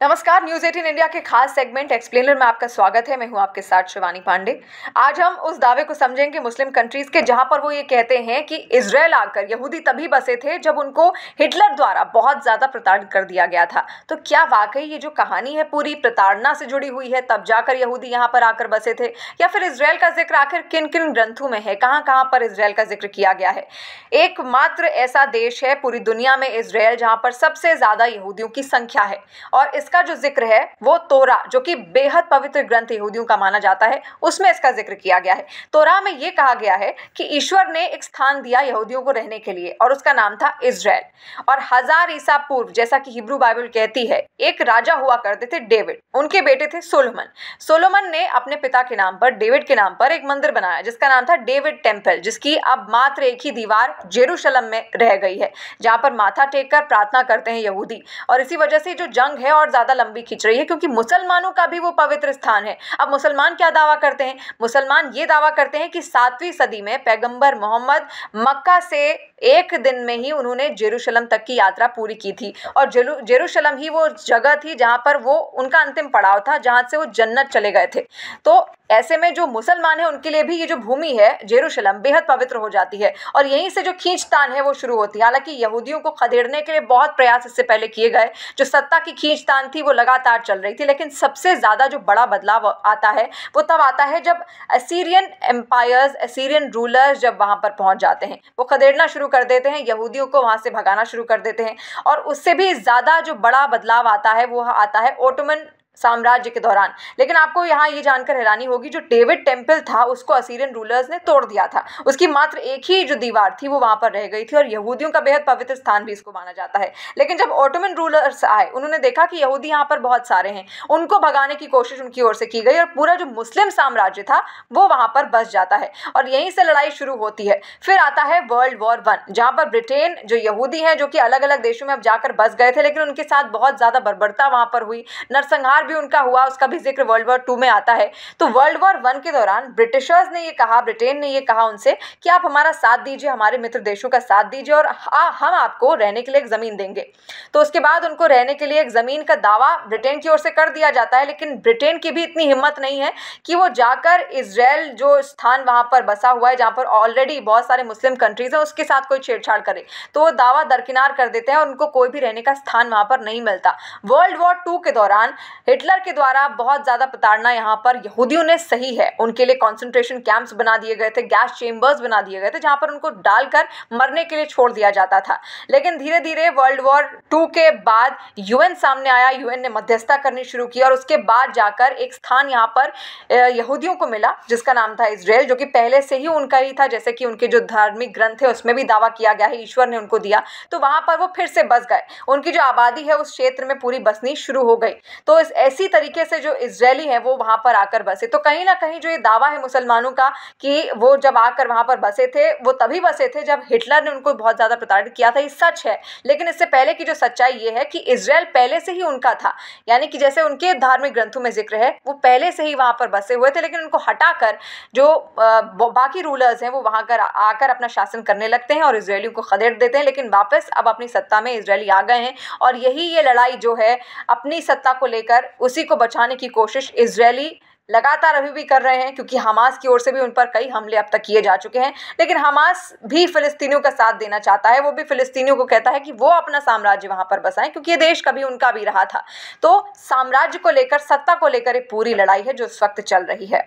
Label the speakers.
Speaker 1: नमस्कार, news 18 India के खास सेगमेंट एक्सप्लेनर में आपका स्वागत है। मैं हूं आपके साथ शिवानी पांडे। आज हम उस दावे को समझेंगे मुस्लिम कंट्रीज के, जहां पर वो ये कहते हैं कि इजराइल आकर यहूदी तभी बसे थे जब उनको हिटलर द्वारा बहुत ज़्यादा प्रताड़ित कर दिया गया था। तो क्या वाकई ये जो कहानी है पूरी प्रताड़ना से जुड़ी हुई है, तब जाकर यहूदी यहाँ पर आकर बसे थे, या फिर इसराइल का जिक्र आखिर किन किन ग्रंथों में है, कहाँ कहाँ पर इसराइल का जिक्र किया गया है? एकमात्र ऐसा देश है पूरी दुनिया में इसराइल, जहाँ पर सबसे ज़्यादा यहूदियों की संख्या है, और इसका जो जिक्र है वो तोरा, जो कि बेहद पवित्र ग्रंथ यहूदियों का माना जाता है, उसमें इसका जिक्र किया गया है। तोरा में ये कहा गया है कि ईश्वर ने एक स्थान दिया यहूदियों को रहने के लिए, और उसका नाम था इजराइल। और 1000 ईसा पूर्व, जैसा कि हिब्रू बाइबल कहती है, एक राजा हुआ करते थे डेविड, उनके बेटे थे सोलोमन। सोलोमन ने अपने पिता के नाम पर, डेविड के नाम पर, एक मंदिर बनाया जिसका नाम था डेविड टेम्पल, जिसकी अब मात्र एक ही दीवार जेरूशलम में रह गई है, जहां पर माथा टेक कर प्रार्थना करते हैं यहूदी। और इसी वजह से जो जंग है और ज्यादा लंबी खिंच रही है, क्योंकि मुसलमानों का भी वो पवित्र स्थान है। अब मुसलमान क्या दावा करते हैं? मुसलमान ये दावा करते हैं कि 7वीं सदी में पैगंबर मोहम्मद मक्का से एक दिन में ही उन्होंने जेरूशलम तक की यात्रा पूरी की थी, और जेरूशलम ही वो जगह थी जहां पर वो उनका अंतिम पड़ाव था, जहां से वो जन्नत चले गए थे। तो ऐसे में जो मुसलमान है उनके लिए भी ये जो भूमि है जेरूशलम बेहद पवित्र हो जाती है, और यहीं से जो खींचतान है वो शुरू होती है। हालांकि यहूदियों को खदेड़ने के लिए बहुत प्रयास इससे पहले किए गए, जो सत्ता की खींचतान थी वो लगातार चल रही थी, लेकिन सबसे ज़्यादा जो बड़ा बदलाव आता है वो तब आता है जब असीरियन एम्पायर्स, असीरियन रूलर्स जब वहाँ पर पहुँच जाते हैं, वो खदेड़ना शुरू कर देते हैं, यहूदियों को वहाँ से भगाना शुरू कर देते हैं। और उससे भी ज़्यादा जो बड़ा बदलाव आता है वो आता है ओटोमन साम्राज्य के दौरान। लेकिन आपको यहाँ ये जानकर हैरानी होगी, जो डेविड टेम्पल था उसको असीरियन रूलर्स ने तोड़ दिया था। उसकी मात्र एक ही जो दीवार थी वो वहाँ पर रह गई थी, और यहूदियों का बेहद पवित्र स्थान भी इसको माना जाता है। लेकिन जब ओटोमन रूलर्स आए, उन्होंने देखा कि यहूदी यहाँ पर बहुत सारे हैं, उनको भगाने की कोशिश उनकी ओर से की गई, और पूरा जो मुस्लिम साम्राज्य था वो वहाँ पर बस जाता है, और यहीं से लड़ाई शुरू होती है। फिर आता है वर्ल्ड वॉर 1, जहाँ पर ब्रिटेन, जो यहूदी हैं जो कि अलग अलग देशों में अब जाकर बस गए थे, लेकिन उनके साथ बहुत ज़्यादा बर्बरता वहाँ पर हुई, नरसंहार भी उनका हुआ, उसका भी जिक्र वर्ल्ड वॉर 2 में आता है। तो वर्ल्ड वॉर 1 के दौरान ब्रिटिशर्स ने ये कहा, ब्रिटेन ने ये कहा उनसे कि आप हमारा साथ दीजिए, हमारे मित्र देशों का साथ दीजिए, और हम आपको रहने के लिए एक ज़मीन देंगे। तो उसके बाद उनको रहने के लिए एक ज़मीन का दावा ब्रिटेन की ओर से कर दिया जाता है, लेकिन ब्रिटेन की भी इतनी हिम्मत नहीं है कि वो जाकर इजराइल, जो स्थान वहाँ पर बसा हुआ है, जहाँ पर ऑलरेडी बहुत सारे मुस्लिम कंट्रीज हैं, उसके साथ कोई छेड़छाड़ करे। तो वो दावा दरकिनार कर देते हैं, और उनको कोई भी रहने का स्थान वहाँ पर नहीं मिलता। वर्ल्ड वॉर 2 के दौरान हिटलर के द्वारा बहुत ज़्यादा प्रताड़ना यहाँ पर यहूदियों ने सही है। उनके लिए कॉन्सेंट्रेशन कैंप्स बना दिए गए थे, गैस चेम्बर्स बना दिए गए थे, जहाँ पर उनको डालकर मरने के लिए छोड़ दिया जाता था। लेकिन धीरे धीरे वर्ल्ड वॉर 2 के बाद यूएन सामने आया, यूएन ने मध्यस्थता करनी शुरू की, और उसके बाद जाकर एक स्थान यहाँ पर यहूदियों को मिला जिसका नाम था इजराइल, जो कि पहले से ही उनका ही था। जैसे कि उनके जो धार्मिक ग्रंथ है उसमें भी दावा किया गया है, ईश्वर ने उनको दिया, तो वहाँ पर वो फिर से बस गए। उनकी जो आबादी है उस क्षेत्र में पूरी बसनी शुरू हो गई। तो इस ऐसी तरीके से जो इजरायली है वो वहाँ पर आकर बसे। तो कहीं ना कहीं जो ये दावा है मुसलमानों का कि वो जब आकर वहाँ पर बसे थे, वो तभी बसे थे जब हिटलर ने उनको बहुत ज़्यादा प्रताड़ित किया था, ये सच है। लेकिन इससे पहले की जो सच्चाई ये है कि इजराइल पहले से ही उनका था, यानी कि जैसे उनके धार्मिक ग्रंथों में जिक्र है, वो पहले से ही वहाँ पर बसे हुए थे, लेकिन उनको हटाकर जो बाकी रूलर्स हैं वो वहाँ कर आकर अपना शासन करने लगते हैं और इजरायलियों को खदेड़ देते हैं। लेकिन वापस अब अपनी सत्ता में इजरायली आ गए हैं, और यही ये लड़ाई जो है अपनी सत्ता को लेकर, उसी को बचाने की कोशिश इजरायली लगातार अभी भी कर रहे हैं, क्योंकि हमास की ओर से भी उन पर कई हमले अब तक किए जा चुके हैं। लेकिन हमास भी फिलिस्तीनियों का साथ देना चाहता है, वो भी फिलिस्तीनियों को कहता है कि वो अपना साम्राज्य वहाँ पर बसाएं, क्योंकि ये देश कभी उनका भी रहा था। तो साम्राज्य को लेकर, सत्ता को लेकर एक पूरी लड़ाई है जो इस वक्त चल रही है।